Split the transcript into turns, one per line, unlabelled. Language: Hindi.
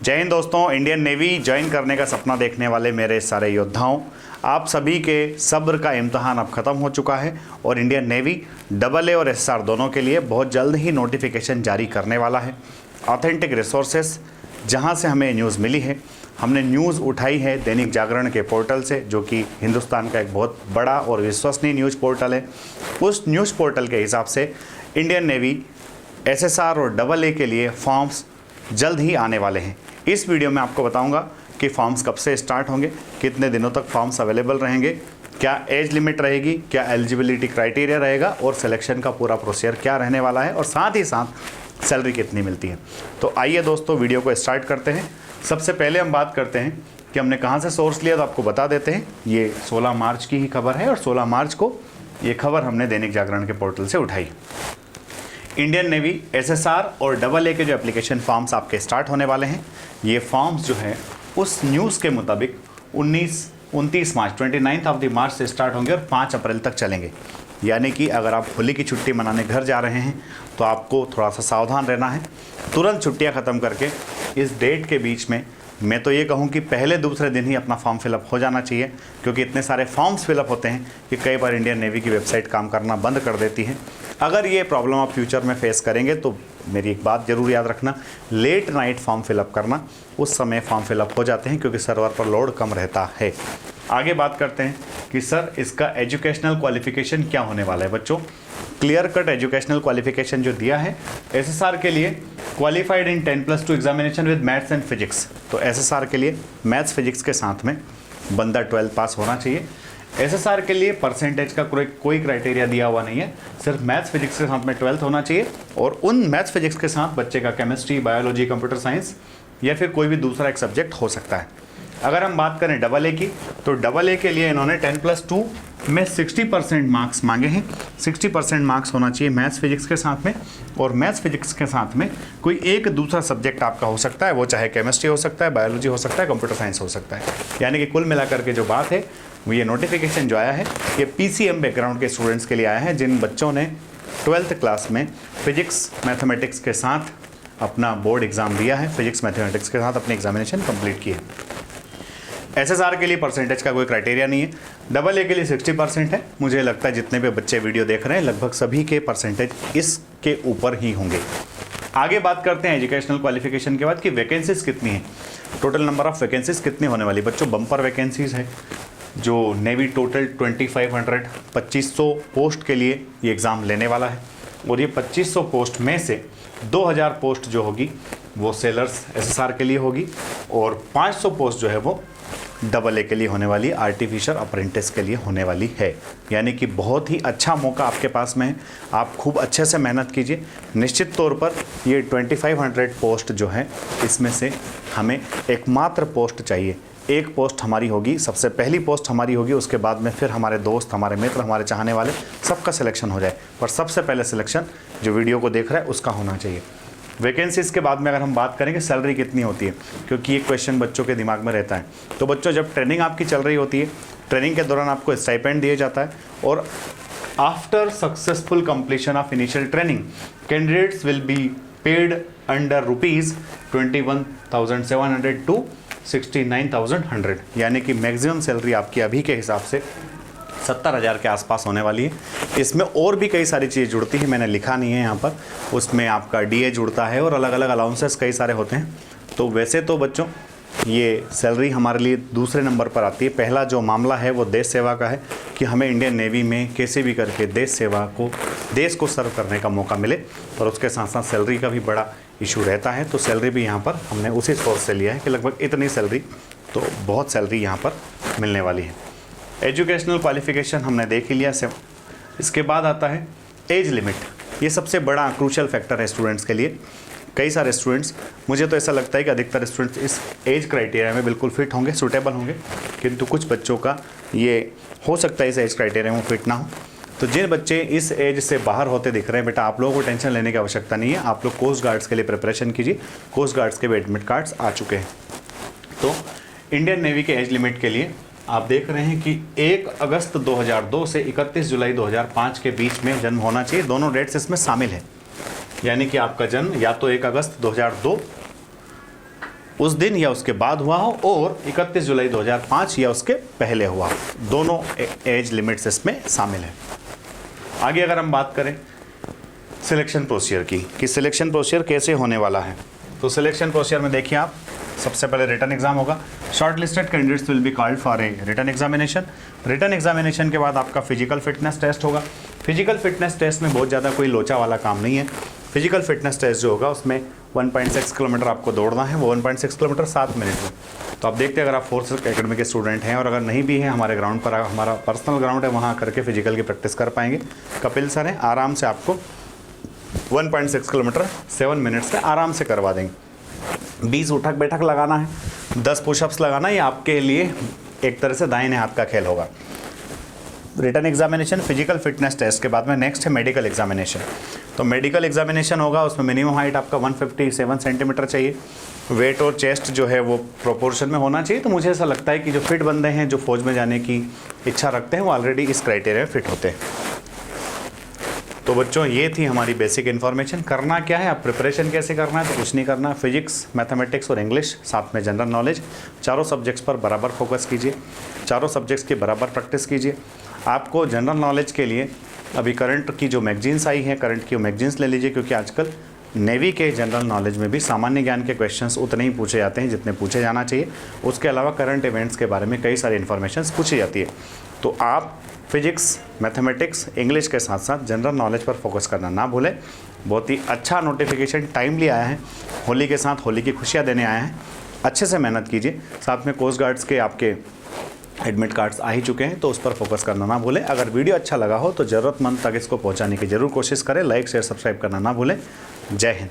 जय हिंद दोस्तों। इंडियन नेवी ज्वाइन करने का सपना देखने वाले मेरे सारे योद्धाओं, आप सभी के सब्र का इम्तहान अब ख़त्म हो चुका है और इंडियन नेवी AA और SSR दोनों के लिए बहुत जल्द ही नोटिफिकेशन जारी करने वाला है। ऑथेंटिक रिसोर्सेस जहां से हमें न्यूज़ मिली है, हमने न्यूज़ उठाई है दैनिक जागरण के पोर्टल से, जो कि हिंदुस्तान का एक बहुत बड़ा और विश्वसनीय न्यूज़ पोर्टल है। उस न्यूज़ पोर्टल के हिसाब से इंडियन नेवी SSR और AA के लिए फॉर्म्स जल्द ही आने वाले हैं। इस वीडियो में आपको बताऊंगा कि फॉर्म्स कब से स्टार्ट होंगे, कितने दिनों तक फॉर्म्स अवेलेबल रहेंगे, क्या एज लिमिट रहेगी, क्या एलिजिबिलिटी क्राइटेरिया रहेगा और सिलेक्शन का पूरा प्रोसीजर क्या रहने वाला है और साथ ही साथ सैलरी कितनी मिलती है। तो आइए दोस्तों वीडियो को स्टार्ट करते हैं। सबसे पहले हम बात करते हैं कि हमने कहाँ से सोर्स लिया, तो आपको बता देते हैं। ये 16 मार्च की ही खबर है और 16 मार्च को ये खबर हमने दैनिक जागरण के पोर्टल से उठाई। इंडियन नेवी SSR और AA के जो एप्लीकेशन फॉर्म्स आपके स्टार्ट होने वाले हैं, ये फॉर्म्स जो है उस न्यूज़ के मुताबिक 29 मार्च 29 ऑफ द मार्च से स्टार्ट होंगे और 5 अप्रैल तक चलेंगे। यानी कि अगर आप होली की छुट्टी मनाने घर जा रहे हैं तो आपको थोड़ा सा सावधान रहना है। तुरंत छुट्टियां ख़त्म करके इस डेट के बीच में मैं तो ये कहूँ कि पहले दूसरे दिन ही अपना फॉर्म फिलअप हो जाना चाहिए, क्योंकि इतने सारे फॉर्म्स फिलअप होते हैं कि कई बार इंडियन नेवी की वेबसाइट काम करना बंद कर देती है। अगर ये प्रॉब्लम आप फ्यूचर में फेस करेंगे तो मेरी एक बात ज़रूर याद रखना, लेट नाइट फॉर्म फिलअप करना। उस समय फॉर्म फिलअप हो जाते हैं क्योंकि सर्वर पर लोड कम रहता है। आगे बात करते हैं कि सर इसका एजुकेशनल क्वालिफिकेशन क्या होने वाला है। बच्चों, क्लियर कट एजुकेशनल क्वालिफिकेशन जो दिया है SSR के लिए, qualified in 10+2 examination with maths and physics. तो SSR के लिए मैथ्स फिजिक्स के साथ में बंदा 12 पास होना चाहिए। SSR के लिए परसेंटेज का कोई क्राइटेरिया दिया हुआ नहीं है, सिर्फ मैथ्स फिजिक्स के साथ में 12th होना चाहिए और उन मैथ्स फिजिक्स के साथ बच्चे का केमिस्ट्री, बायोलॉजी, कंप्यूटर साइंस या फिर कोई भी दूसरा एक सब्जेक्ट हो सकता है। अगर हम बात करें AA की, तो AA के लिए इन्होंने 10+2 में 60% मार्क्स मांगे हैं। 60% मार्क्स होना चाहिए मैथ्स फिजिक्स के साथ में, और मैथ्स फिजिक्स के साथ में कोई एक दूसरा सब्जेक्ट आपका हो सकता है, वो चाहे केमिस्ट्री हो सकता है, बायोलॉजी हो सकता है, कंप्यूटर साइंस हो सकता है। यानी कि कुल मिलाकर के जो बात है वो ये नोटिफिकेशन जो आया है ये PCM बैकग्राउंड के स्टूडेंट्स के लिए आया है, जिन बच्चों ने 12th क्लास में फिजिक्स मैथमेटिक्स के साथ अपना बोर्ड एग्ज़ाम दिया है, फिजिक्स मैथमेटिक्स के साथ अपनी एग्जामिनेशन कंप्लीट की है। SSR के लिए परसेंटेज का कोई क्राइटेरिया नहीं है, AA के लिए 60% है। मुझे लगता है जितने भी बच्चे वीडियो देख रहे हैं लगभग सभी के परसेंटेज इसके ऊपर ही होंगे। आगे बात करते हैं एजुकेशनल क्वालिफिकेशन के बाद कि वैकेंसीज कितनी है, टोटल नंबर ऑफ वैकेंसीज कितनी होने वाली। बच्चों, बम्पर वैकेंसीज है जो नेवी टोटल 2500 पोस्ट के लिए ये एग्ज़ाम लेने वाला है, और ये 2500 पोस्ट में से 2000 पोस्ट जो होगी वो सेलर्स SSR के लिए होगी और 500 पोस्ट जो है वो AA के लिए होने वाली, आर्टिफिशियल अप्रेंटिस के लिए होने वाली है। यानी कि बहुत ही अच्छा मौका आपके पास में है, आप खूब अच्छे से मेहनत कीजिए। निश्चित तौर पर ये 2500 पोस्ट जो है इसमें से हमें एकमात्र पोस्ट चाहिए, एक पोस्ट हमारी होगी, सबसे पहली पोस्ट हमारी होगी, उसके बाद में फिर हमारे दोस्त, हमारे मित्र, हमारे चाहने वाले सबका सिलेक्शन हो जाए, पर सबसे पहले सिलेक्शन जो वीडियो को देख रहा है उसका होना चाहिए। वैकेंसीज के बाद में अगर हम बात करेंगे सैलरी कितनी होती है, क्योंकि ये क्वेश्चन बच्चों के दिमाग में रहता है। तो बच्चों, जब ट्रेनिंग आपकी चल रही होती है, ट्रेनिंग के दौरान आपको स्टाइपेंड दिया जाता है, और after successful completion of initial training candidates will be paid under ₹21,700 to 69,100। यानी कि मैक्सिमम सैलरी आपकी अभी के हिसाब से 70,000 के आसपास होने वाली है। इसमें और भी कई सारी चीज़ जुड़ती है, मैंने लिखा नहीं है यहाँ पर। उसमें आपका DA जुड़ता है और अलग अलग अलाउंसेस कई सारे होते हैं। तो वैसे तो बच्चों ये सैलरी हमारे लिए दूसरे नंबर पर आती है। पहला जो मामला है वो देश सेवा का है कि हमें इंडियन नेवी में कैसे भी करके देश को सर्व करने का मौका मिले, और उसके साथ साथ सैलरी का भी बड़ा इशू रहता है। तो सैलरी भी यहाँ पर हमने उसी सोर्स से लिया है कि लगभग इतनी सैलरी, तो बहुत सैलरी यहाँ पर मिलने वाली है। एजुकेशनल क्वालिफिकेशन हमने देख ही लिया से। इसके बाद आता है एज लिमिट। ये सबसे बड़ा क्रूशल फैक्टर है स्टूडेंट्स के लिए। कई सारे स्टूडेंट्स, मुझे तो ऐसा लगता है कि अधिकतर स्टूडेंट्स इस एज क्राइटेरिया में बिल्कुल फिट होंगे, सूटेबल होंगे, किंतु कुछ बच्चों का ये हो सकता है इस एज क्राइटेरिया में फिट ना हो। तो जिन बच्चे इस एज से बाहर होते दिख रहे हैं, बेटा आप लोगों को टेंशन लेने की आवश्यकता नहीं है। आप लोग कोस्ट गार्ड्स के लिए प्रिपरेशन कीजिए, कोस्ट गार्ड्स के भी एडमिट कार्ड्स आ चुके हैं। तो इंडियन नेवी के एज लिमिट के लिए आप देख रहे हैं कि 1 अगस्त 2002 से 31 जुलाई 2005 के बीच में जन्म होना चाहिए। दोनों डेट्स इसमें शामिल है, यानी कि आपका जन्म या तो 1 अगस्त 2002 उस दिन या उसके बाद हुआ हो और 31 जुलाई 2005 या उसके पहले हुआ हो, दोनों एज लिमिट्स इसमें शामिल है। आगे अगर हम बात करें सिलेक्शन प्रोसीजर की कि सिलेक्शन प्रोसीजर कैसे होने वाला है, तो सिलेक्शन प्रोसीजर में देखिए आप, सबसे पहले रिटन एग्जाम होगा। Shortlisted candidates will be called for a written examination. Written examination के बाद आपका फिजिकल फिटनेस टेस्ट होगा। फिजिकल फिटनेस टेस्ट में बहुत ज़्यादा कोई लोचा वाला काम नहीं है। फिजिकल फिटनेस टेस्ट जो होगा उसमें 1.6 किलोमीटर आपको दौड़ना है, वो 1.6 किलोमीटर 7 मिनट में। तो आप देखते हैं अगर आप फोर्स एकेडमी के स्टूडेंट हैं और अगर नहीं भी हैं, हमारे ग्राउंड पर हमारा पर्सनल ग्राउंड है, वहाँ करके फिजिकल की प्रैक्टिस कर पाएंगे। कपिल सर हैं, आराम से आपको 1.6 किलोमीटर 7 मिनट्स में आराम से करवा देंगे। 20 उठक बैठक लगाना है, 10 पुशअप्स लगाना, ये आपके लिए एक तरह से दाहिने हाथ का खेल होगा। Written examination, physical fitness test के बाद में नेक्स्ट है मेडिकल एग्जामिनेशन। तो मेडिकल एग्जामिनेशन होगा, उसमें मिनिमम हाइट आपका 157 सेंटीमीटर चाहिए। वेट और चेस्ट जो है वो प्रोपोर्शन में होना चाहिए। तो मुझे ऐसा लगता है कि जो फिट बंदे हैं, जो फौज में जाने की इच्छा रखते हैं, वो ऑलरेडी इस क्राइटेरिया में फिट होते हैं। तो बच्चों ये थी हमारी बेसिक इन्फॉर्मेशन। करना क्या है, अब प्रिपरेशन कैसे करना है, तो कुछ नहीं करना। फिजिक्स, मैथमेटिक्स और इंग्लिश, साथ में जनरल नॉलेज, चारों सब्जेक्ट्स पर बराबर फोकस कीजिए, चारों सब्जेक्ट्स की बराबर प्रैक्टिस कीजिए। आपको जनरल नॉलेज के लिए अभी करंट की जो मैगजीन्स आई हैं, करंट की मैगजीन्स ले लीजिए, क्योंकि आजकल नेवी के जनरल नॉलेज में भी सामान्य ज्ञान के क्वेश्चंस उतने ही पूछे जाते हैं जितने पूछे जाना चाहिए। उसके अलावा करंट इवेंट्स के बारे में कई सारी इन्फॉर्मेशन पूछी जाती है। तो आप फिजिक्स, मैथमेटिक्स, इंग्लिश के साथ साथ जनरल नॉलेज पर फोकस करना ना भूलें। बहुत ही अच्छा नोटिफिकेशन टाइमली आया है, होली के साथ होली की खुशियाँ देने आया है। अच्छे से मेहनत कीजिए। साथ में कोस्ट गार्ड्स के आपके एडमिट कार्ड्स आ ही चुके हैं, तो उस पर फोकस करना ना भूलें। अगर वीडियो अच्छा लगा हो तो ज़रूरतमंद तक इसको पहुंचाने की ज़रूर कोशिश करें। लाइक, शेयर, सब्सक्राइब करना ना भूलें। जय हिंद।